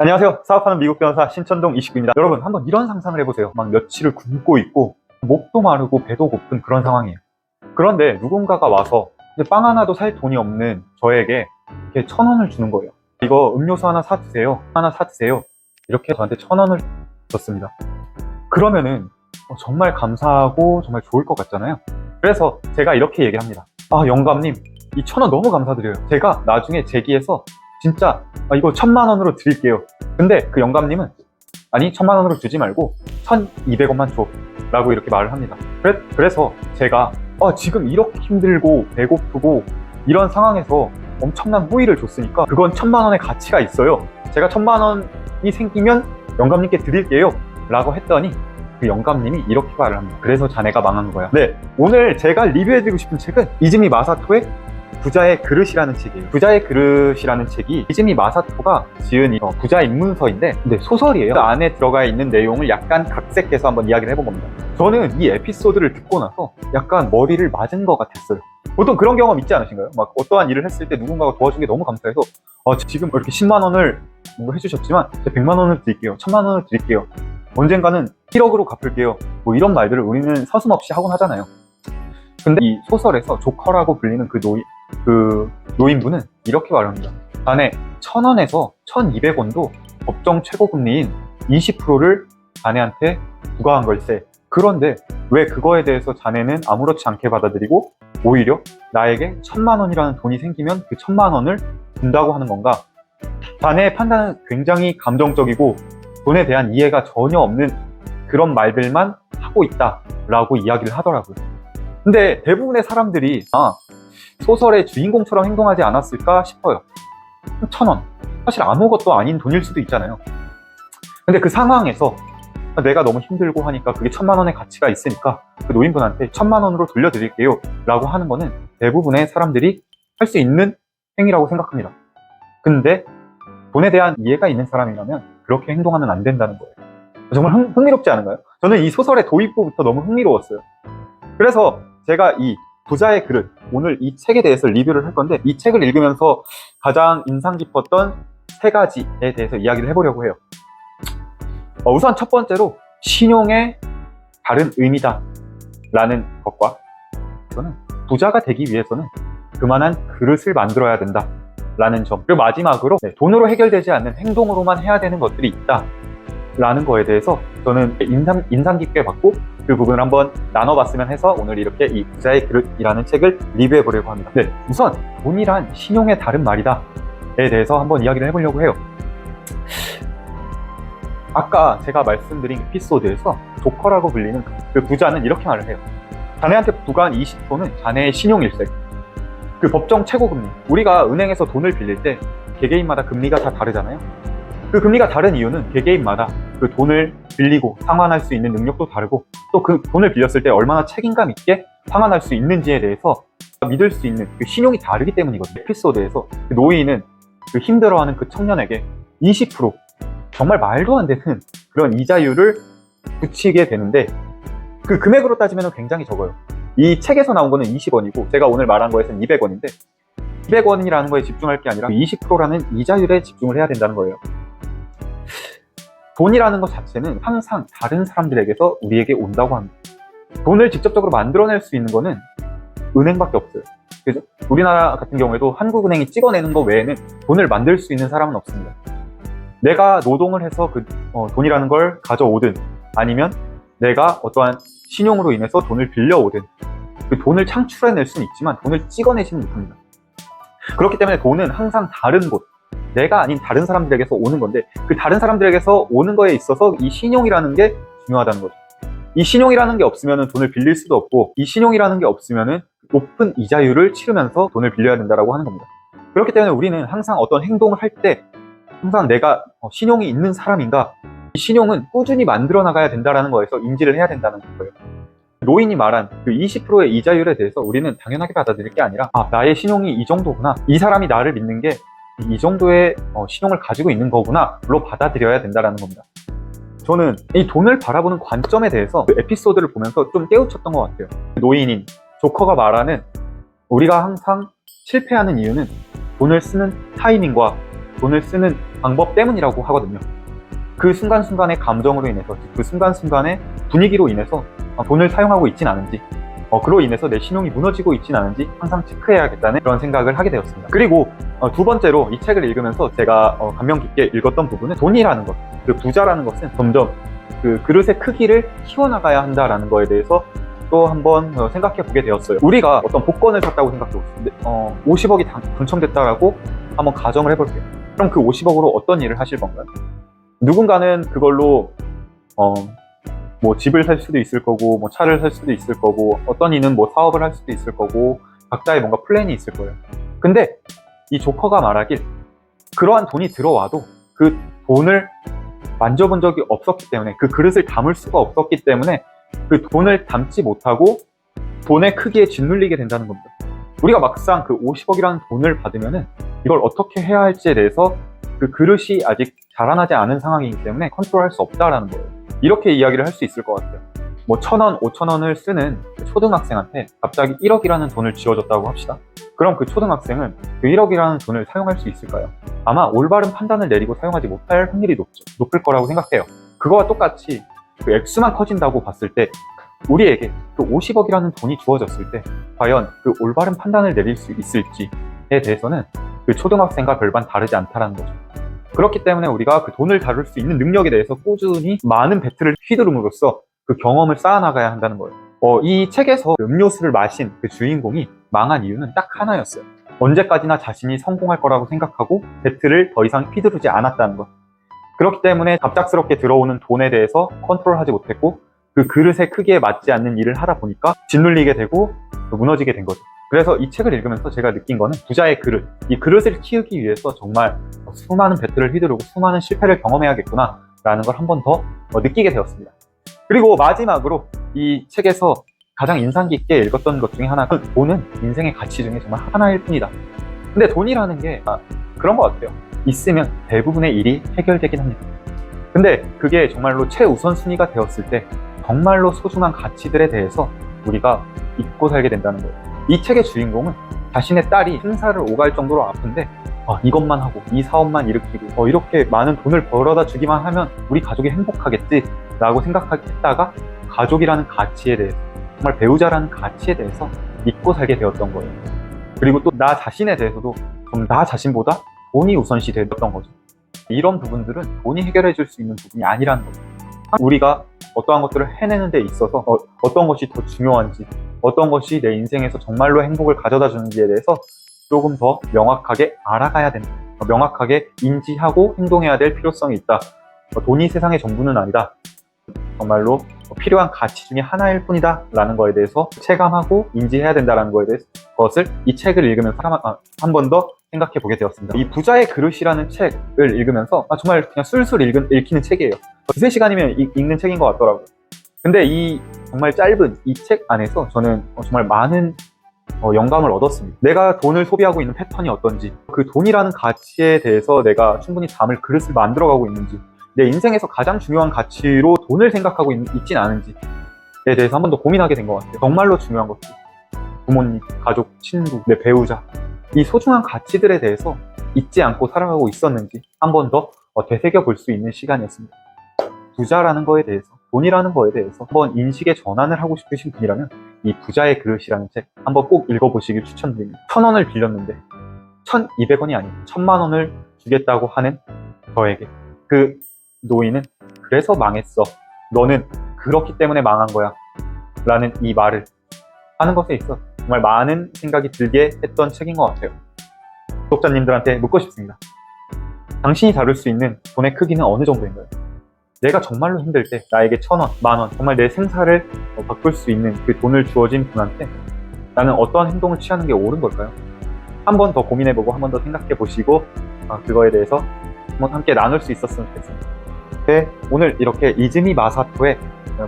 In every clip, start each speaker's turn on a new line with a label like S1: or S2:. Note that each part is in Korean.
S1: 안녕하세요. 사업하는 미국 변호사 신천동 29입니다. 여러분 한번 이런 상상을 해보세요. 막 며칠을 굶고 있고 목도 마르고 배도 고픈 그런 상황이에요. 그런데 누군가가 와서 이제 빵 하나도 살 돈이 없는 저에게 이렇게 1,000원을 주는 거예요. 이거 음료수 하나 사드세요. 이렇게 저한테 1,000원을 줬습니다. 그러면은 정말 감사하고 정말 좋을 것 같잖아요. 그래서 제가 이렇게 얘기합니다. 영감님, 이 1,000원 너무 감사드려요. 제가 나중에 제기해서 진짜 이거 1,000만 원으로 드릴게요. 근데 그 영감님은 아니 1,000만 원으로 주지 말고 1,200원만 줘 라고 이렇게 말을 합니다. 그래서 제가 지금 이렇게 힘들고 배고프고 이런 상황에서 엄청난 호의를 줬으니까 그건 1,000만 원의 가치가 있어요. 제가 1,000만 원이 생기면 영감님께 드릴게요 라고 했더니 그 영감님이 이렇게 말을 합니다. 그래서 자네가 망한 거야. 네, 오늘 제가 리뷰해드리고 싶은 책은 이즈미 마사토의 부자의 그릇이라는 책이에요. 부자의 그릇이라는 책이 이즈미 마사토가 지은 부자 입문서인데 소설이에요. 그 안에 들어가 있는 내용을 약간 각색해서 한번 이야기를 해본 겁니다. 저는 이 에피소드를 듣고 나서 약간 머리를 맞은 것 같았어요. 보통 그런 경험 있지 않으신가요? 막 어떠한 일을 했을 때 누군가가 도와준 게 너무 감사해서 지금 이렇게 10만 원을 해주셨지만 제가 100만 원을 드릴게요. 1,000만 원을 드릴게요. 언젠가는 1억으로 갚을게요. 뭐 이런 말들을 우리는 서슴없이 하곤 하잖아요. 근데 이 소설에서 조커라고 불리는 그 노인분은 이렇게 말합니다. 자네 1,000원에서 1,200원도 법정 최고금리인 20%를 자네한테 부과한 걸세. 그런데 왜 그거에 대해서 자네는 아무렇지 않게 받아들이고 오히려 나에게 1,000만 원이라는 돈이 생기면 그 1,000만 원을 준다고 하는 건가? 자네의 판단은 굉장히 감정적이고 돈에 대한 이해가 전혀 없는 그런 말들만 하고 있다라고 이야기를 하더라고요. 근데 대부분의 사람들이 소설의 주인공처럼 행동하지 않았을까 싶어요. 1,000원. 사실 아무것도 아닌 돈일 수도 있잖아요. 근데 그 상황에서 내가 너무 힘들고 하니까 그게 1,000만 원의 가치가 있으니까 그 노인분한테 1,000만 원으로 돌려드릴게요 라고 하는 거는 대부분의 사람들이 할 수 있는 행위라고 생각합니다. 근데 돈에 대한 이해가 있는 사람이라면 그렇게 행동하면 안 된다는 거예요. 정말 흥미롭지 않은가요? 저는 이 소설의 도입부부터 너무 흥미로웠어요. 그래서 제가 이 부자의 그릇, 오늘 이 책에 대해서 리뷰를 할 건데 이 책을 읽으면서 가장 인상 깊었던 3가지에 대해서 이야기를 해보려고 해요. 우선 첫 번째로 신용의 다른 의미다 라는 것과 저는 부자가 되기 위해서는 그만한 그릇을 만들어야 된다 라는 점, 그리고 마지막으로 돈으로 해결되지 않는 행동으로만 해야 되는 것들이 있다 라는 거에 대해서 저는 인상 깊게 봤고 그 부분을 한번 나눠봤으면 해서 오늘 이렇게 이 부자의 그릇이라는 책을 리뷰해 보려고 합니다. 우선 돈이란 신용의 다른 말이다 에 대해서 한번 이야기를 해보려고 해요. 아까 제가 말씀드린 에피소드에서 조커라고 불리는 그 부자는 이렇게 말을 해요. 자네한테 부과한 20%는 자네의 신용일세. 그 법정 최고금리, 우리가 은행에서 돈을 빌릴 때 개개인마다 금리가 다 다르잖아요. 그 금리가 다른 이유는 개개인마다 그 돈을 빌리고 상환할 수 있는 능력도 다르고 또 그 돈을 빌렸을 때 얼마나 책임감 있게 상환할 수 있는지에 대해서 믿을 수 있는 그 신용이 다르기 때문이거든요. 에피소드에서 그 노인은 그 힘들어하는 그 청년에게 20% 정말 말도 안 되는 그런 이자율을 붙이게 되는데 그 금액으로 따지면 굉장히 적어요. 이 책에서 나온 거는 20원이고 제가 오늘 말한 거에서는 200원인데 200원이라는 거에 집중할 게 아니라 20%라는 이자율에 집중을 해야 된다는 거예요. 돈이라는 것 자체는 항상 다른 사람들에게서 우리에게 온다고 합니다. 돈을 직접적으로 만들어낼 수 있는 거는 은행밖에 없어요. 그죠? 우리나라 같은 경우에도 한국은행이 찍어내는 거 외에는 돈을 만들 수 있는 사람은 없습니다. 내가 노동을 해서 그 돈이라는 걸 가져오든 아니면 내가 어떠한 신용으로 인해서 돈을 빌려오든 그 돈을 창출해낼 수는 있지만 돈을 찍어내지는 못합니다. 그렇기 때문에 돈은 항상 다른 곳, 내가 아닌 다른 사람들에게서 오는 건데 그 다른 사람들에게서 오는 거에 있어서 이 신용이라는 게 중요하다는 거죠. 이 신용이라는 게 없으면 돈을 빌릴 수도 없고 이 신용이라는 게 없으면 높은 이자율을 치르면서 돈을 빌려야 된다고 하는 겁니다. 그렇기 때문에 우리는 항상 어떤 행동을 할 때 항상 내가 신용이 있는 사람인가, 이 신용은 꾸준히 만들어 나가야 된다는 거에서 인지를 해야 된다는 거예요. 노인이 말한 그 20%의 이자율에 대해서 우리는 당연하게 받아들일 게 아니라 나의 신용이 이 정도구나, 이 사람이 나를 믿는 게 이 정도의 신용을 가지고 있는 거구나 로 받아들여야 된다는 겁니다. 저는 이 돈을 바라보는 관점에 대해서 그 에피소드를 보면서 좀 깨우쳤던 것 같아요. 노인인 조커가 말하는 우리가 항상 실패하는 이유는 돈을 쓰는 타이밍과 돈을 쓰는 방법 때문이라고 하거든요. 그 순간순간의 감정으로 인해서, 그 순간순간의 분위기로 인해서 돈을 사용하고 있진 않은지, 그로 인해서 내 신용이 무너지고 있진 않은지 항상 체크해야겠다는 그런 생각을 하게 되었습니다. 그리고 두 번째로 이 책을 읽으면서 제가 감명 깊게 읽었던 부분은 돈이라는 것, 그 부자라는 것은 점점 그 그릇의 크기를 키워나가야 한다라는 거에 대해서 또 한번 생각해 보게 되었어요. 우리가 어떤 복권을 샀다고 생각해 보세요. 50억이 당첨됐다라고 한번 가정을 해볼게요. 그럼 그 50억으로 어떤 일을 하실 건가요? 누군가는 그걸로 뭐 집을 살 수도 있을 거고, 뭐 차를 살 수도 있을 거고, 어떤 이는 뭐 사업을 할 수도 있을 거고, 각자의 뭔가 플랜이 있을 거예요. 근데 이 조커가 말하길, 그러한 돈이 들어와도 그 돈을 만져본 적이 없었기 때문에, 그 그릇을 담을 수가 없었기 때문에 그 돈을 담지 못하고 돈의 크기에 짓눌리게 된다는 겁니다. 우리가 막상 그 50억이라는 돈을 받으면은 이걸 어떻게 해야 할지에 대해서 그 그릇이 아직 자라나지 않은 상황이기 때문에 컨트롤할 수 없다라는 거예요. 이렇게 이야기를 할 수 있을 것 같아요. 뭐 1,000원, 5,000원을 쓰는 초등학생한테 갑자기 1억이라는 돈을 쥐어줬다고 합시다. 그럼 그 초등학생은 그 1억이라는 돈을 사용할 수 있을까요? 아마 올바른 판단을 내리고 사용하지 못할 확률이 높을 거라고 생각해요. 그거와 똑같이 그 액수만 커진다고 봤을 때 우리에게 그 50억이라는 돈이 주어졌을 때 과연 그 올바른 판단을 내릴 수 있을지에 대해서는 그 초등학생과 별반 다르지 않다라는 거죠. 그렇기 때문에 우리가 그 돈을 다룰 수 있는 능력에 대해서 꾸준히 많은 배틀을 휘두름으로써 그 경험을 쌓아나가야 한다는 거예요. 이 책에서 음료수를 마신 그 주인공이 망한 이유는 딱 하나였어요. 언제까지나 자신이 성공할 거라고 생각하고 배틀을 더 이상 휘두르지 않았다는 것. 그렇기 때문에 갑작스럽게 들어오는 돈에 대해서 컨트롤하지 못했고 그 그릇의 크기에 맞지 않는 일을 하다 보니까 짓눌리게 되고 무너지게 된 거죠. 그래서 이 책을 읽으면서 제가 느낀 거는 부자의 그릇, 이 그릇을 키우기 위해서 정말 수많은 배틀을 휘두르고 수많은 실패를 경험해야겠구나 라는 걸 한 번 더 느끼게 되었습니다. 그리고 마지막으로 이 책에서 가장 인상 깊게 읽었던 것 중에 하나가 돈은 인생의 가치 중에 정말 하나일 뿐이다. 근데 돈이라는 게 그런 것 같아요. 있으면 대부분의 일이 해결되긴 합니다. 근데 그게 정말로 최우선순위가 되었을 때 정말로 소중한 가치들에 대해서 우리가 잊고 살게 된다는 거예요. 이 책의 주인공은 자신의 딸이 생사를 오갈 정도로 아픈데 이것만 하고 이 사업만 일으키고 이렇게 많은 돈을 벌어다 주기만 하면 우리 가족이 행복하겠지 라고 생각했다가 가족이라는 가치에 대해서, 정말 배우자라는 가치에 대해서 잊고 살게 되었던 거예요. 그리고 또 나 자신에 대해서도 좀 나 자신보다 돈이 우선시 되었던 거죠. 이런 부분들은 돈이 해결해 줄 수 있는 부분이 아니라는 거죠. 우리가 어떠한 것들을 해내는 데 있어서 어떤 것이 더 중요한지, 어떤 것이 내 인생에서 정말로 행복을 가져다 주는지에 대해서 조금 더 명확하게 알아가야 된다. 명확하게 인지하고 행동해야 될 필요성이 있다. 돈이 세상의 전부는 아니다. 정말로 필요한 가치 중에 하나일 뿐이다 라는 거에 대해서 체감하고 인지해야 된다는 거에 대해서 것을 이 책을 읽으면서 한 번 더 생각해 보게 되었습니다. 이 부자의 그릇이라는 책을 읽으면서 정말 그냥 술술 읽히는 책이에요. 2-3시간이면 읽는 책인 것 같더라고요. 근데 이 정말 짧은 이 책 안에서 저는 정말 많은 영감을 얻었습니다. 내가 돈을 소비하고 있는 패턴이 어떤지, 그 돈이라는 가치에 대해서 내가 충분히 담을 그릇을 만들어가고 있는지, 내 인생에서 가장 중요한 가치로 돈을 생각하고 있진 않은지에 대해서 한 번 더 고민하게 된 것 같아요. 정말로 중요한 것들, 부모님, 가족, 친구, 내 배우자, 이 소중한 가치들에 대해서 잊지 않고 살아가고 있었는지 한 번 더 되새겨 볼 수 있는 시간이었습니다. 부자라는 거에 대해서, 돈이라는 거에 대해서 한번 인식의 전환을 하고 싶으신 분이라면 이 부자의 그릇이라는 책 한번 꼭 읽어보시길 추천드립니다. 1,000원을 빌렸는데 1,200원이 아닌 1,000만 원을 주겠다고 하는 저에게 그 노인은 그래서 망했어, 너는 그렇기 때문에 망한 거야 라는 이 말을 하는 것에 있어 정말 많은 생각이 들게 했던 책인 것 같아요. 구독자님들한테 묻고 싶습니다. 당신이 다룰 수 있는 돈의 크기는 어느 정도인가요? 내가 정말로 힘들 때 나에게 1,000원, 10,000원, 정말 내 생사를 바꿀 수 있는 그 돈을 주어진 분한테 나는 어떠한 행동을 취하는 게 옳은 걸까요? 한 번 더 고민해보고 한 번 더 생각해보시고 그거에 대해서 한번 함께 나눌 수 있었으면 좋겠습니다. 네, 오늘 이렇게 이즈미 마사토의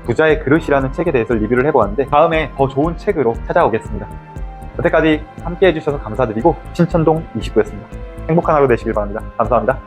S1: 부자의 그릇이라는 책에 대해서 리뷰를 해보았는데 다음에 더 좋은 책으로 찾아오겠습니다. 여태까지 함께 해주셔서 감사드리고 신천동 29였습니다. 행복한 하루 되시길 바랍니다. 감사합니다.